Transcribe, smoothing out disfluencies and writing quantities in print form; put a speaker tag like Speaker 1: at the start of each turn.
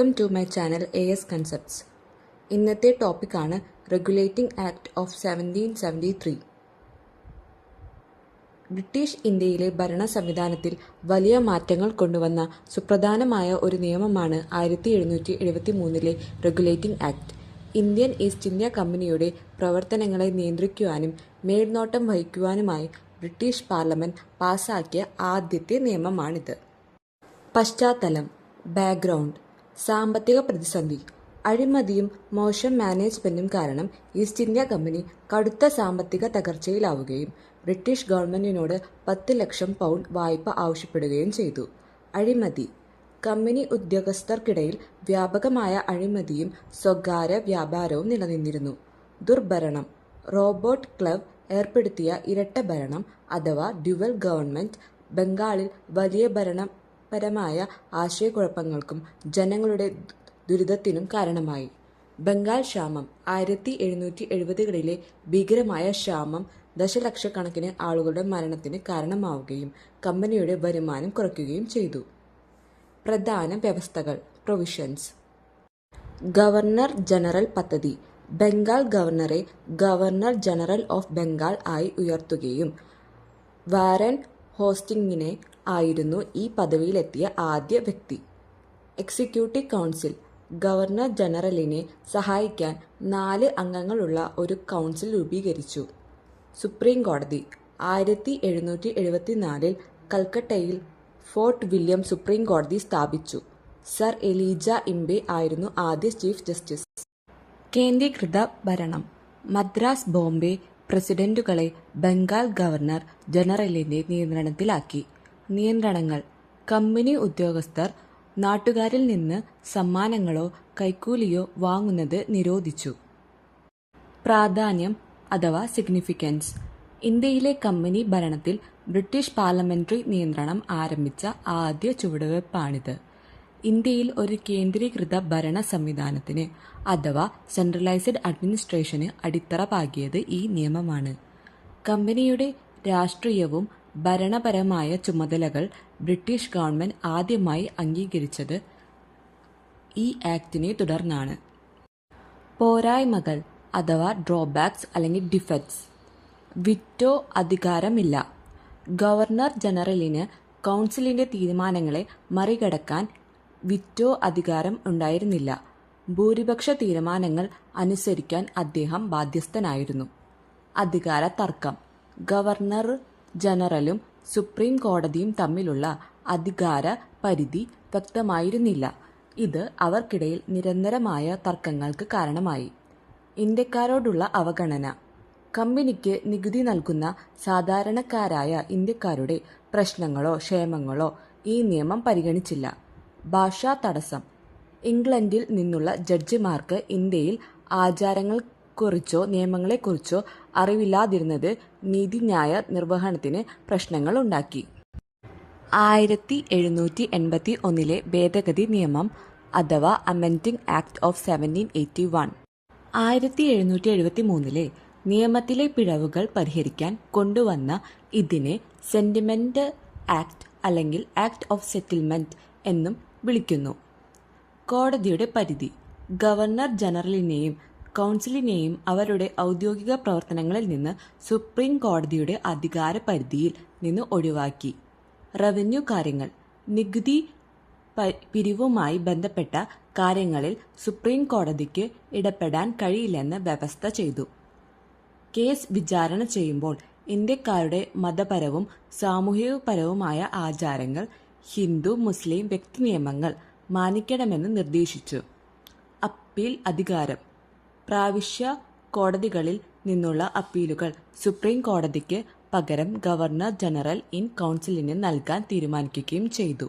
Speaker 1: Welcome to my channel AS Concepts. ഇന്നത്തെ ടോപ്പിക്കാണ് regulating act of 1773. British ഇന്ത്യയിലെ ഭരണ സംവിധാനത്തിൽ വലിയ മാറ്റങ്ങൾ കൊണ്ടുവന്ന സുപ്രധാനമായ ഒരു നിയമമാണ് 1773 regulating act. Indian east India കമ്പനിയുടെ പ്രവർത്തനങ്ങളെ നിയന്ത്രിക്കുവാനും മേൽനോട്ടം വഹിക്കുവാനുമായി ബ്രിട്ടീഷ് പാർലമെന്റ് പാസാക്കിയ ആദ്യത്തെ നിയമമാണിത്. പശ്ചാത്തലം, ബാക്ക്ഗ്രൗണ്ട്. സാമ്പത്തിക പ്രതിസന്ധി. അഴിമതിയും മോശം മാനേജ്മെന്റും കാരണം ഈസ്റ്റ് ഇന്ത്യ കമ്പനി കടുത്ത സാമ്പത്തിക തകർച്ചയിലാവുകയും ബ്രിട്ടീഷ് ഗവൺമെന്റിനോട് 10 ലക്ഷം പൗണ്ട് വായ്പ ആവശ്യപ്പെടുകയും ചെയ്തു. അഴിമതി. കമ്പനി ഉദ്യോഗസ്ഥർക്കിടയിൽ വ്യാപകമായ അഴിമതിയും സ്വകാര്യ വ്യാപാരവും നിലനിന്നിരുന്നു. ദുർഭരണം. റോബർട്ട് ക്ലൈവ് ഏർപ്പെടുത്തിയ ഇരട്ട ഭരണം അഥവാ ഡ്യുവൽ ഗവൺമെന്റ് ബംഗാളിൽ വലിയ ഭരണപരമായ ആശയക്കുഴപ്പങ്ങൾക്കും ജനങ്ങളുടെ ദുരിതത്തിനും കാരണമായി. ബംഗാൾ ക്ഷാമം. 1770കളിലെ ഭീകരമായ ക്ഷാമം ദശലക്ഷക്കണക്കിന് ആളുകളുടെ മരണത്തിന് കാരണമാവുകയും കമ്പനിയുടെ വരുമാനം കുറയ്ക്കുകയും ചെയ്തു. പ്രധാന വ്യവസ്ഥകൾ പ്രൊവിഷൻസ്. ഗവർണർ ജനറൽ പദ്ധതി. ബംഗാൾ ഗവർണറെ ഗവർണർ ജനറൽ ഓഫ് ബംഗാൾ ആയി ഉയർത്തുകയും വാരൻ ഹേസ്റ്റിംഗ്സിനെ ആയിരുന്നു ഈ പദവിയിലെത്തിയ ആദ്യ വ്യക്തി. Executive council. ഗവർണർ ജനറലിനെ സഹായിക്കാൻ 4 അംഗങ്ങളുള്ള ഒരു കൗൺസിൽ രൂപീകരിച്ചു. സുപ്രീം കോടതി. 1774 കൽക്കട്ടയിൽ ഫോർട്ട് വില്യം സുപ്രീം കോടതി സ്ഥാപിച്ചു. സർ എലീജ ഇംബെ ആയിരുന്നു ആദ്യ ചീഫ് ജസ്റ്റിസ്. കേന്ദ്രീകൃത ഭരണം. മദ്രാസ്, ബോംബെ പ്രസിഡന്റുകളെ ബംഗാൾ ഗവർണർ ജനറലിന്റെ നിയന്ത്രണത്തിലാക്കി. നിയന്ത്രണങ്ങൾ. കമ്പനി ഉദ്യോഗസ്ഥർ നാട്ടുകാരിൽ നിന്ന് സമ്മാനങ്ങളോ കൈക്കൂലിയോ വാങ്ങുന്നത് നിരോധിച്ചു. പ്രാധാന്യം അഥവാ സിഗ്നിഫിക്കൻസ്. ഇന്ത്യയിലെ കമ്പനി ഭരണത്തിൽ ബ്രിട്ടീഷ് പാർലമെന്ററി നിയന്ത്രണം ആരംഭിച്ച ആദ്യ ചുവടുവയ്പ്പാണിത്. ഇന്ത്യയിൽ ഒരു കേന്ദ്രീകൃത ഭരണ സംവിധാനത്തിന് അഥവാ സെൻട്രലൈസ്ഡ് അഡ്മിനിസ്ട്രേഷന് അടിത്തറ പാകിയത് ഈ നിയമമാണ്. കമ്പനിയുടെ രാഷ്ട്രീയവും ഭരണപരമായ ചുമതലകൾ ബ്രിട്ടീഷ് ഗവൺമെന്റ് ആദ്യമായി അംഗീകരിച്ചത് ഈ ആക്ടിനെ തുടർന്നാണ്. പോരായ്മകൾ അഥവാ ഡ്രോബാക്സ് അല്ലെങ്കിൽ ഡിഫെക്ട്സ്. വിറ്റോ അധികാരമില്ല. ഗവർണർ ജനറലിന് കൗൺസിലിന്റെ തീരുമാനങ്ങളെ മറികടക്കാൻ വിറ്റോ അധികാരം ഉണ്ടായിരുന്നില്ല. ഭൂരിപക്ഷ തീരുമാനങ്ങൾ അനുസരിക്കാൻ അദ്ദേഹം ബാധ്യസ്ഥനായിരുന്നു. അധികാര തർക്കം. ഗവർണർ ജനറലും സുപ്രീം കോടതിയും തമ്മിലുള്ള അധികാര പരിധി വ്യക്തമായിരുന്നില്ല. ഇത് അവർക്കിടയിൽ നിരന്തരമായ തർക്കങ്ങൾക്ക് കാരണമായി. ഇന്ത്യക്കാരോടുള്ള അവഗണന. കമ്പനിക്ക് നികുതി നൽകുന്ന സാധാരണക്കാരായ ഇന്ത്യക്കാരുടെ പ്രശ്നങ്ങളോ ക്ഷേമങ്ങളോ ഈ നിയമം പരിഗണിച്ചില്ല. ഭാഷാ തടസ്സം. ഇംഗ്ലണ്ടിൽ നിന്നുള്ള ജഡ്ജിമാർക്ക് ഇന്ത്യയിൽ ആചാരങ്ങളെക്കുറിച്ചോ നിയമങ്ങളെക്കുറിച്ചോ അറിവില്ലാതിരുന്നത് നീതിന്യായ നിർവഹണത്തിന് പ്രശ്നങ്ങൾ ഉണ്ടാക്കി. 1781 ഭേദഗതി നിയമം അഥവാ അമെൻഡിംഗ് ആക്ട് ഓഫ് 1781. 1773 നിയമത്തിലെ പിഴവുകൾ പരിഹരിക്കാൻ കൊണ്ടുവന്ന ഇതിനെ സെന്റിമെന്റ് ആക്ട് അല്ലെങ്കിൽ ആക്ട് ഓഫ് സെറ്റിൽമെന്റ് എന്നും വിളിക്കുന്നു. കോടതിയുടെ പരിധി. ഗവർണർ ജനറലിനെയും കൗൺസിലിനെയും അവരുടെ ഔദ്യോഗിക പ്രവർത്തനങ്ങളിൽ നിന്ന് സുപ്രീം കോടതിയുടെ അധികാര പരിധിയിൽ നിന്ന് ഒഴിവാക്കി. റവന്യൂ കാര്യങ്ങൾ. നികുതി പിരിവുമായി ബന്ധപ്പെട്ട കാര്യങ്ങളിൽ സുപ്രീം കോടതിക്ക് ഇടപെടാൻ കഴിയില്ലെന്ന് വ്യവസ്ഥ ചെയ്തു. കേസ് വിചാരണ ചെയ്യുമ്പോൾ ഇന്ത്യക്കാരുടെ മതപരവും സാമൂഹികപരവുമായ ആചാരങ്ങൾ, ഹിന്ദു മുസ്ലിം വ്യക്തി നിയമങ്ങൾ മാനിക്കണമെന്ന് നിർദ്ദേശിച്ചു. അപ്പീൽ അധികാരം. പ്രാവശ്യ കോടതികളിൽ നിന്നുള്ള അപ്പീലുകൾ സുപ്രീം കോടതിക്ക് പകരം ഗവർണർ ജനറൽ ഇൻ കൗൺസിലിന് നൽകാൻ തീരുമാനിക്കുകയും ചെയ്തു.